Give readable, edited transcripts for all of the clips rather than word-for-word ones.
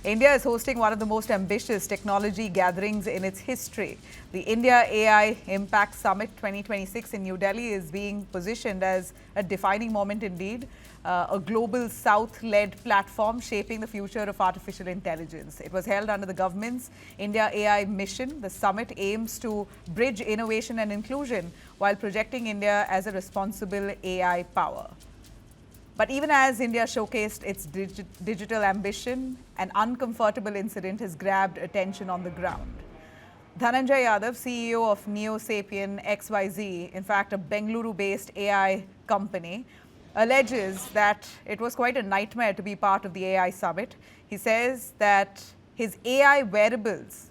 India is hosting one of the most ambitious technology gatherings in its history. The India AI Impact Summit 2026 in New Delhi is being positioned as a defining moment indeed, a global South-led platform shaping the future of artificial intelligence. It was held under the government's India AI mission. The summit aims to bridge innovation and inclusion while projecting India as a responsible AI power. But even as India showcased its digital ambition, an uncomfortable incident has grabbed attention on the ground. Dhananjay Yadav, CEO of NeoSapien XYZ, in fact a Bengaluru-based AI company, alleges that it was quite a nightmare to be part of the AI summit. He says that his AI wearables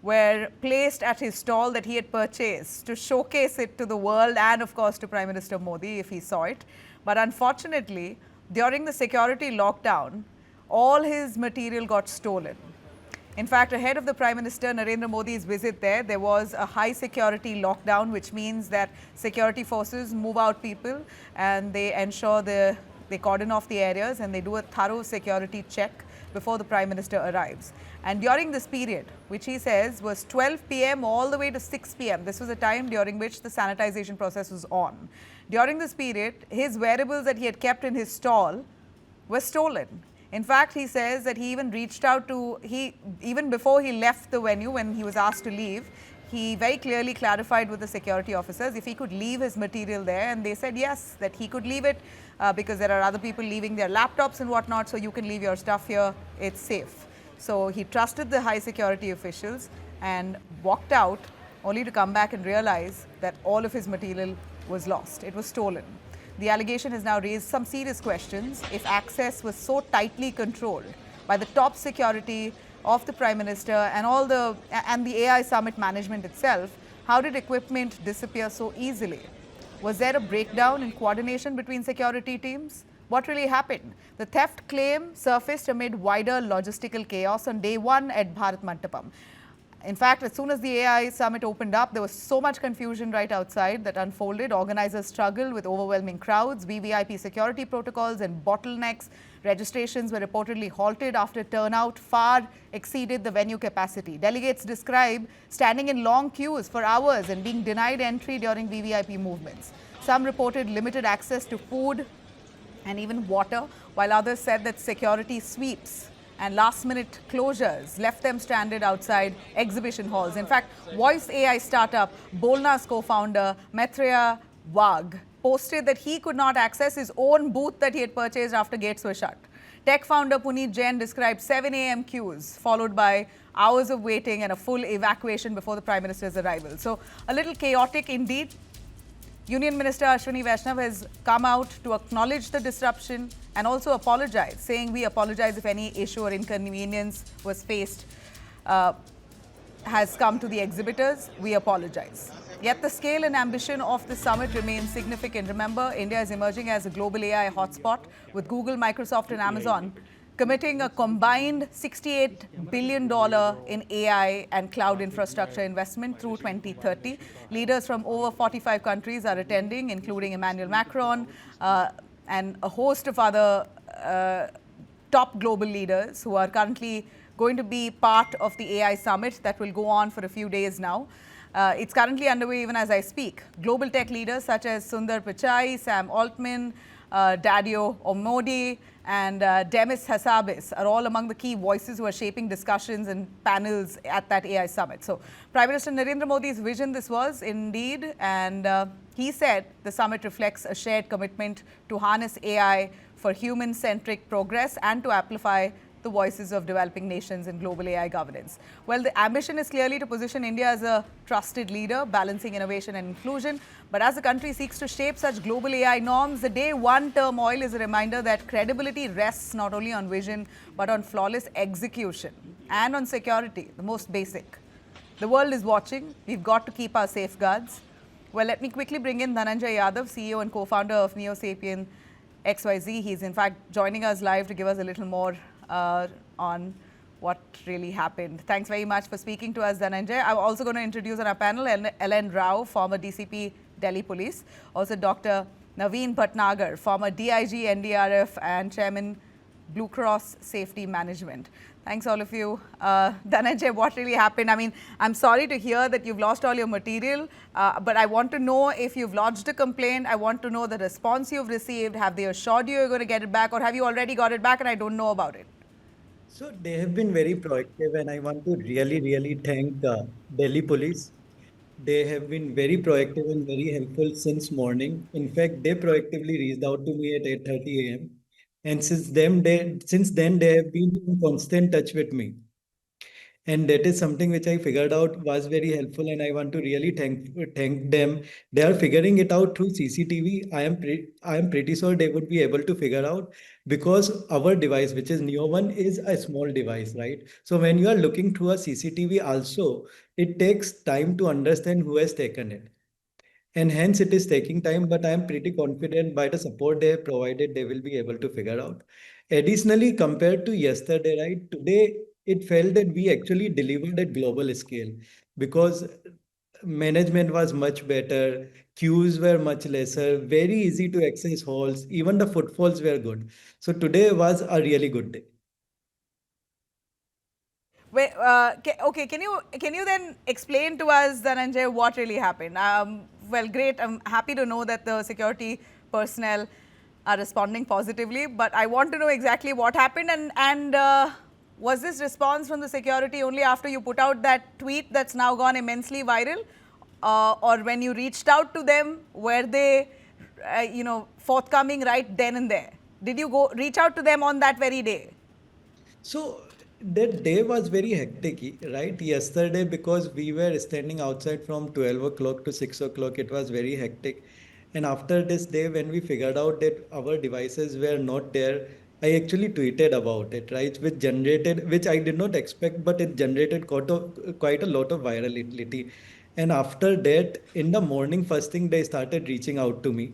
were placed at his stall that he had purchased to showcase it to the world and of course to Prime Minister Modi if he saw it. But unfortunately, during the security lockdown, all his material got stolen. In fact, ahead of the Prime Minister Narendra Modi's visit there was a high security lockdown, which means that security forces move out people and they ensure they cordon off the areas and they do a thorough security check before the Prime Minister arrives. And during this period, which he says was 12 p.m. all the way to 6 p.m., this was a time during which the sanitization process was on. During this period, his wearables that he had kept in his stall were stolen. In fact, he says that he even reached out to, even before he left the venue when he was asked to leave, he very clearly clarified with the security officers if he could leave his material there, and they said yes, that he could leave it because there are other people leaving their laptops and whatnot, so you can leave your stuff here, it's safe. So he trusted the high security officials and walked out only to come back and realize that all of his material was lost. It was stolen. The allegation has now raised some serious questions. If access was so tightly controlled by the top security of the Prime Minister and the AI Summit management itself, how did equipment disappear so easily? Was there a breakdown in coordination between security teams? What really happened? The theft claim surfaced amid wider logistical chaos on day one at Bharat Mandapam. In fact, as soon as the AI Summit opened up, there was so much confusion right outside that unfolded. Organizers struggled with overwhelming crowds, VVIP security protocols and bottlenecks. Registrations were reportedly halted after turnout far exceeded the venue capacity. Delegates describe standing in long queues for hours and being denied entry during VVIP movements. Some reported limited access to food and even water, while others said that security sweeps and last-minute closures left them stranded outside exhibition halls. In fact, voice AI startup Bolna's co-founder Maitreya Wagh posted that he could not access his own booth that he had purchased after gates were shut. Tech founder Puneet Jain described 7 a.m. queues, followed by hours of waiting and a full evacuation before the Prime Minister's arrival. So a little chaotic indeed. Union Minister Ashwini Vaishnaw has come out to acknowledge the disruption and also apologize, saying we apologize if any issue or inconvenience was faced, has come to the exhibitors. We apologize. Yet the scale and ambition of the summit remains significant. Remember, India is emerging as a global AI hotspot with Google, Microsoft and Amazon committing a combined $68 billion in AI and cloud infrastructure investment through 2030. Leaders from over 45 countries are attending, including Emmanuel Macron and a host of other top global leaders who are currently going to be part of the AI summit that will go on for a few days now. It's currently underway even as I speak. Global tech leaders such as Sundar Pichai, Altman, Dario, Amodei, and Demis Hassabis are all among the key voices who are shaping discussions and panels at that AI summit. So, Prime Minister Narendra Modi's vision this was indeed, and he said the summit reflects a shared commitment to harness AI for human-centric progress and to amplify the voices of developing nations in global AI governance. Well, the ambition is clearly to position India as a trusted leader, balancing innovation and inclusion. But as the country seeks to shape such global AI norms, the day one turmoil is a reminder that credibility rests not only on vision, but on flawless execution and on security, the most basic. The world is watching. We've got to keep our safeguards. Well, let me quickly bring in Dhananjay Yadav, CEO and co-founder of NeoSapien XYZ. He's in fact joining us live to give us a little more on what really happened. Thanks very much for speaking to us, Dhananjay. I'm also going to introduce on our panel L.N. Rao, former DCP, Delhi Police. Also Dr. Naveen Bhatnagar, former DIG, NDRF and Chairman, Blue Cross Safety Management. Thanks, all of you. Dhananjay, what really happened? I mean, I'm sorry to hear that you've lost all your material, but I want to know if you've lodged a complaint. I want to know the response you've received. Have they assured you you're going to get it back, or have you already got it back and I don't know about it? So they have been very proactive, and I want to really, really thank Delhi Police. They have been very proactive and very helpful since morning. In fact, they proactively reached out to me at 8:30 a.m. And since then they have been in constant touch with me. And that is something which I figured out was very helpful, and I want to really thank them. They are figuring it out through CCTV. I am pretty sure they would be able to figure out, because our device, which is Neo One, is a small device, right? So when you are looking through a CCTV, also it takes time to understand who has taken it, and hence it is taking time, but I am pretty confident by the support they have provided, they will be able to figure out. Additionally, compared to yesterday, right, today it felt that we actually delivered at global scale, because management was much better, queues were much lesser, very easy to access halls, even the footfalls were good. So today was a really good day. Wait, okay, can you then explain to us, Dhananjay, what really happened? Well, great. I'm happy to know that the security personnel are responding positively, but I want to know exactly what happened, and was this response from the security only after you put out that tweet that's now gone immensely viral, or when you reached out to them, were they, forthcoming right then and there? Did you go reach out to them on that very day? So that day was very hectic, right? Yesterday, because we were standing outside from 12 o'clock to 6 o'clock, it was very hectic. And after this day, when we figured out that our devices were not there, I actually tweeted about it, right? Which I did not expect, but it generated quite a lot of virality. And after that, in the morning, first thing they started reaching out to me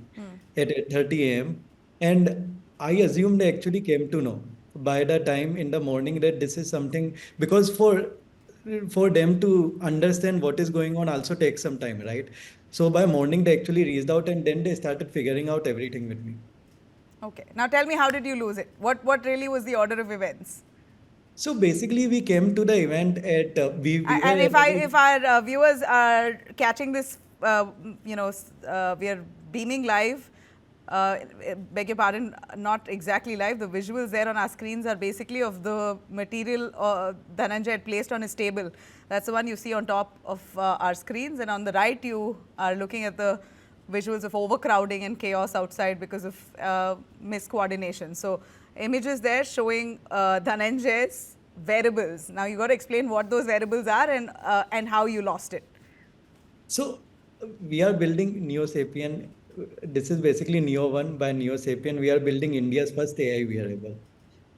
at 8:30 a.m. And I assumed they actually came to know by the time in the morning that this is something, because for them to understand what is going on also takes some time, right? So by morning they actually reached out, and then they started figuring out everything with me. Okay. Now tell me, how did you lose it? What really was the order of events? So basically we came to the event at we were And at if our viewers are catching this, we are beaming live. Beg your pardon, not exactly live. The visuals there on our screens are basically of the material Dhananjay had placed on his table. That's the one you see on top of our screens, and on the right you are looking at the visuals of overcrowding and chaos outside because of miscoordination. So images there showing Dhananjay's wearables. Now you got to explain what those wearables are and how you lost it. So we are building NeoSapien. This is basically Neo One by NeoSapien. We are building India's first AI wearable,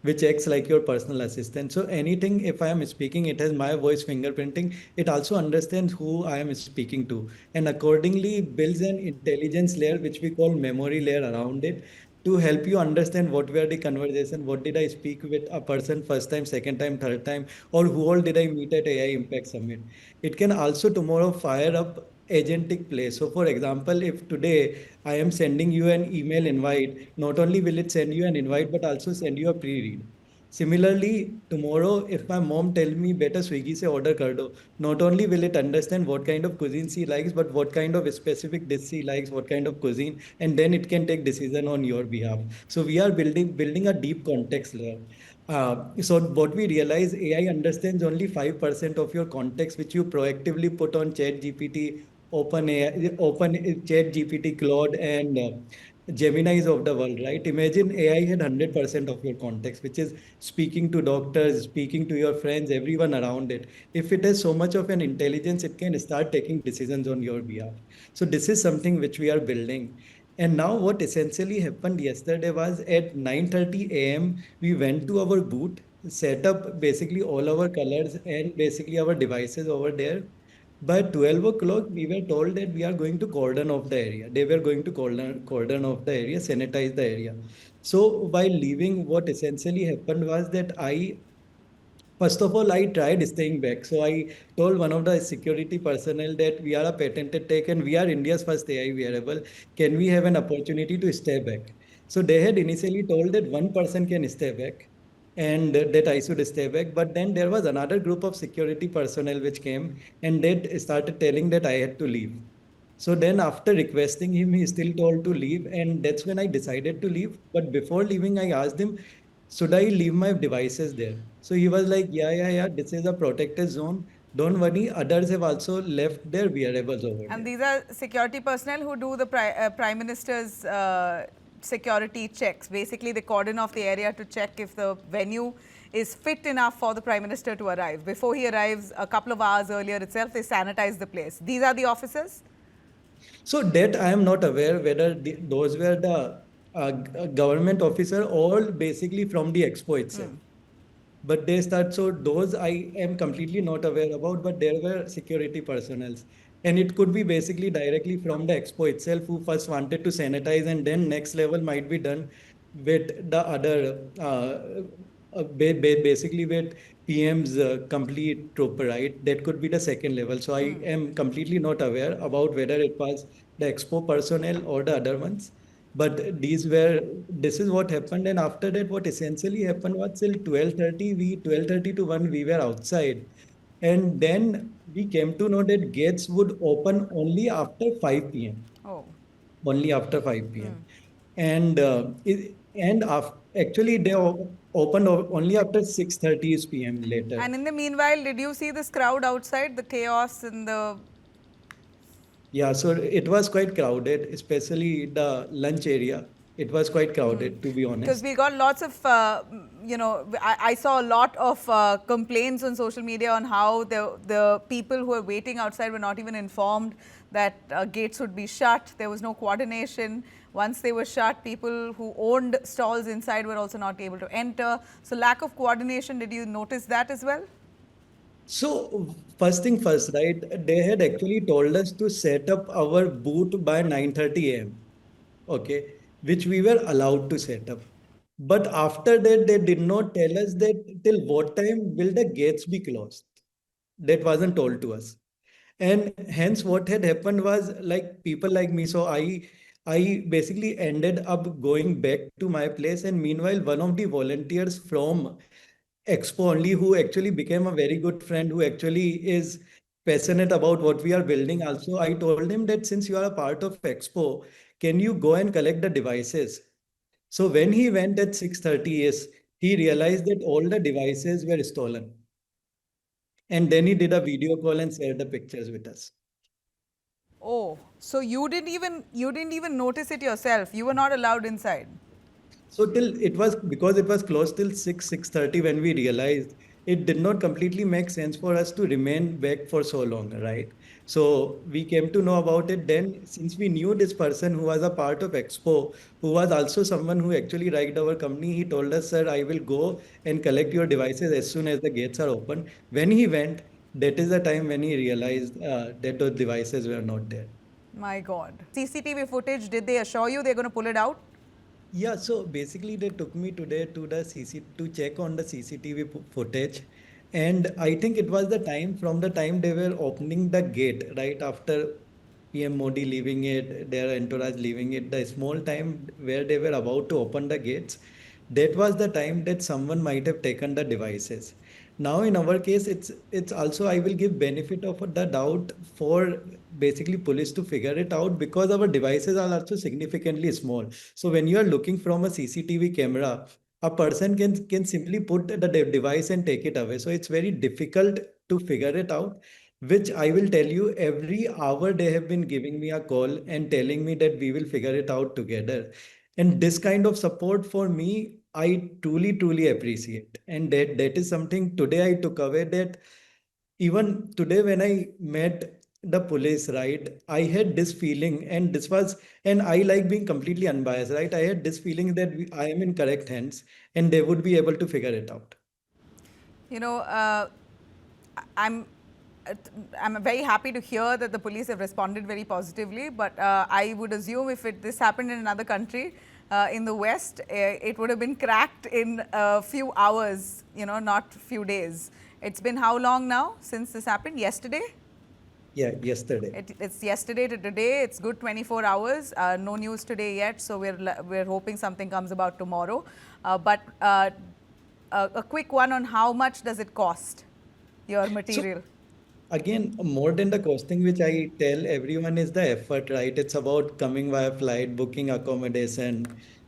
which acts like your personal assistant. So anything, if I am speaking, it has my voice fingerprinting. It also understands who I am speaking to, and accordingly builds an intelligence layer, which we call memory layer around it, to help you understand what were the conversation, what did I speak with a person first time, second time, third time, or who all did I meet at AI Impact Summit. It can also tomorrow fire up agentic play. So for example, if today I am sending you an email invite, not only will it send you an invite, but also send you a pre-read. Similarly, tomorrow, if my mom tell me better Swiggy se order kar do, not only will it understand what kind of cuisine she likes, but what kind of specific dish she likes, what kind of cuisine, and then it can take decision on your behalf. So we are building a deep context layer. So what we realize, AI understands only 5% of your context, which you proactively put on Chat GPT, Open Chat GPT, Claude, and Geminis of the world, right? Imagine AI had 100% of your context, which is speaking to doctors, speaking to your friends, everyone around it. If it has so much of an intelligence, it can start taking decisions on your behalf. So this is something which we are building. And now what essentially happened yesterday was at 9:30 a.m., we went to our booth, set up basically all our colors and basically our devices over there. By 12 o'clock, we were told that we are going to cordon off the area. They were going to cordon off the area, sanitize the area. So while leaving, what essentially happened was that first of all, I tried staying back. So I told one of the security personnel that we are a patented tech and we are India's first AI wearable. Can we have an opportunity to stay back? So they had initially told that one person can stay back. and that I should stay back. But then there was another group of security personnel which came and they started telling that I had to leave. So then after requesting him, he still told to leave. And that's when I decided to leave. But before leaving, I asked him, should I leave my devices there? So he was like, yeah, this is a protected zone. Don't worry, others have also left their wearables over And there. these are security personnel who do the Prime Minister's security checks. Basically, they cordon off the area to check if the venue is fit enough for the Prime Minister to arrive. Before he arrives, a couple of hours earlier itself, they sanitize the place. These are the officers? So that I am not aware whether those were the government officer or basically from the expo itself. But they start, so those I am completely not aware about, but there were security personnels. And it could be basically directly from the expo itself who first wanted to sanitize, and then next level might be done with the other, basically with PM's complete troop, right? That could be the second level. So I am completely not aware about whether it was the expo personnel or the other ones. But this is what happened. And after that, what essentially happened was till 12:30 to 1, we were outside. And then we came to know that gates would open only after 5 p.m. Oh. Only after 5 p.m. And actually they opened only after 6:30 p.m. later. And in the meanwhile, did you see this crowd outside, the chaos and the... Yeah, so it was quite crowded, especially the lunch area. It was quite crowded, to be honest. Because we got lots of, I saw a lot of complaints on social media on how the people who were waiting outside were not even informed that gates would be shut. There was no coordination. Once they were shut, people who owned stalls inside were also not able to enter. So lack of coordination, did you notice that as well? So first thing first, right? They had actually told us to set up our booth by 9:30 a.m. Okay, which we were allowed to set up. But after that, they did not tell us that till what time will the gates be closed. That wasn't told to us. And hence what had happened was like people like me. So I basically ended up going back to my place. And meanwhile, one of the volunteers from Expo only, who actually became a very good friend, who actually is passionate about what we are building. Also, I told him that since you are a part of Expo, can you go and collect the devices? So when he went at 6:30, yes, he realized that all the devices were stolen. And then he did a video call and shared the pictures with us. Oh, so you didn't even notice it yourself. You were not allowed inside. So till it was because it was closed till 6:30 when we realized it did not completely make sense for us to remain back for so long, right? So we came to know about it then, since we knew this person who was a part of Expo, who was also someone who actually liked our company. He told us, sir, I will go and collect your devices as soon as the gates are open. When he went, that is the time when he realized that those devices were not there. My God. CCTV footage, did they assure you they're going to pull it out? Yeah, so basically they took me today to the to check on the CCTV footage, and I think it was the time from the time they were opening the gate right after PM Modi leaving it, their entourage leaving it, the small time where they were about to open the gates, that was the time that someone might have taken the devices. Now in our case, it's also, I will give benefit of the doubt for basically police to figure it out, because our devices are also significantly small. So when you are looking from a CCTV camera, a person can simply put the device and take it away. So it's very difficult to figure it out, which I will tell you, every hour they have been giving me a call and telling me that we will figure it out together. And this kind of support for me, I truly appreciate. And that is something today I took away, that even today when I met the police, right, I had this feeling, and this was, and I like being completely unbiased, right? I had this feeling that I am in correct hands and they would be able to figure it out. You know, I'm very happy to hear that the police have responded very positively, but I would assume if this happened in another country, in the West, it would have been cracked in a few hours, you know, not few days. It's been how long now since this happened? Yesterday? Yeah, yesterday. It's yesterday to today. It's good 24 hours. No news today yet, so we're hoping something comes about tomorrow. But a quick one on how much does it cost, your So material? again, more than the costing, which I tell everyone is the effort, right? It's about coming via flight, booking accommodation,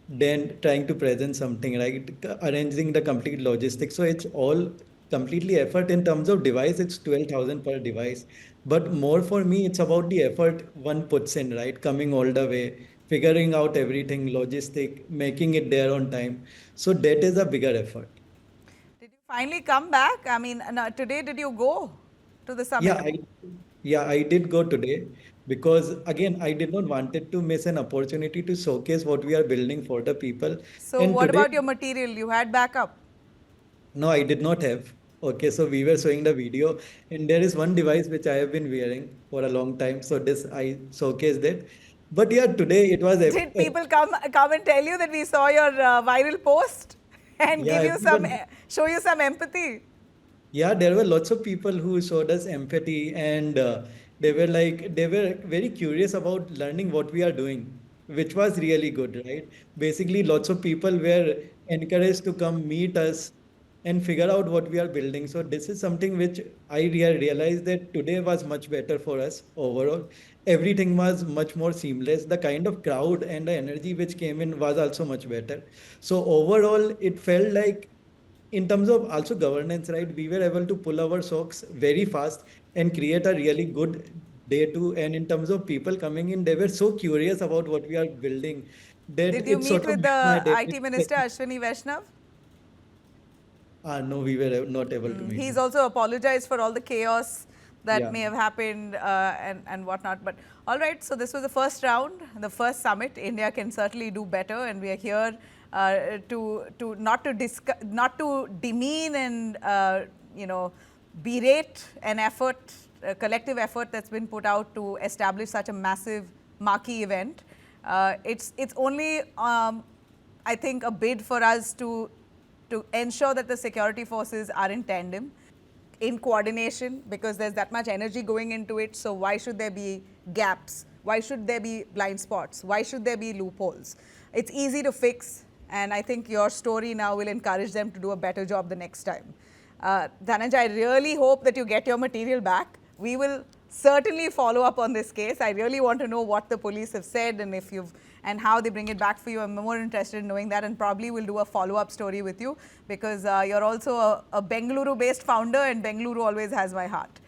then trying to present something, right? Arranging the complete logistics. So it's all completely effort. In terms of device, it's 12,000 per device. But more for me, it's about the effort one puts in, right? Coming all the way, figuring out everything, logistic, making it there on time. So that is a bigger effort. Did you finally come back? I mean, today did you go to the Yeah, summit? I did go today because again I did not wanted to miss an opportunity to showcase what we are building for the people. So And what today, about your material? You had backup? no, I did not have. Okay, so we were showing the video, and there is one device which I have been wearing for a long time. So this I showcased it. But yeah, today it was Did people come and tell you that we saw your viral post and yeah, give you some, everyone. show you some empathy? Yeah, there were lots of people who showed us empathy and they were very curious about learning what we are doing, which was really good, right? Basically, lots of people were encouraged to come meet us and figure out what we are building. So this is something which realized that today was much better for us overall. Everything was much more seamless. The kind of crowd and the energy which came in was also much better. So overall, it felt like in terms of also governance, right, we were able to pull our socks very fast and create a really good day too. And in terms of people coming in, they were so curious about what we are building that Did you it meet sort of with made my the day. IT Minister, Ashwini Vaishnaw? No, we were not able to meet He's him. also apologized for all the chaos that Yeah. may have happened and whatnot. But all right, so this was the first round, the first summit. India can certainly do better, and we are here to not to demean and berate an effort, a collective effort that's been put out to establish such a massive marquee event. It's only I think a bid for us to ensure that the security forces are in tandem, in coordination, because there's that much energy going into it. So why should there be gaps? Why should there be blind spots? Why should there be loopholes? It's easy to fix, and I think your story now will encourage them to do a better job the next time. Dhananjay, I really hope that you get your material back. We will certainly follow up on this case. I really want to know what the police have said and if you've and how they bring it back for you. I'm more interested in knowing that, and probably we'll do a follow-up story with you because you're also a Bengaluru-based founder, and Bengaluru always has my heart.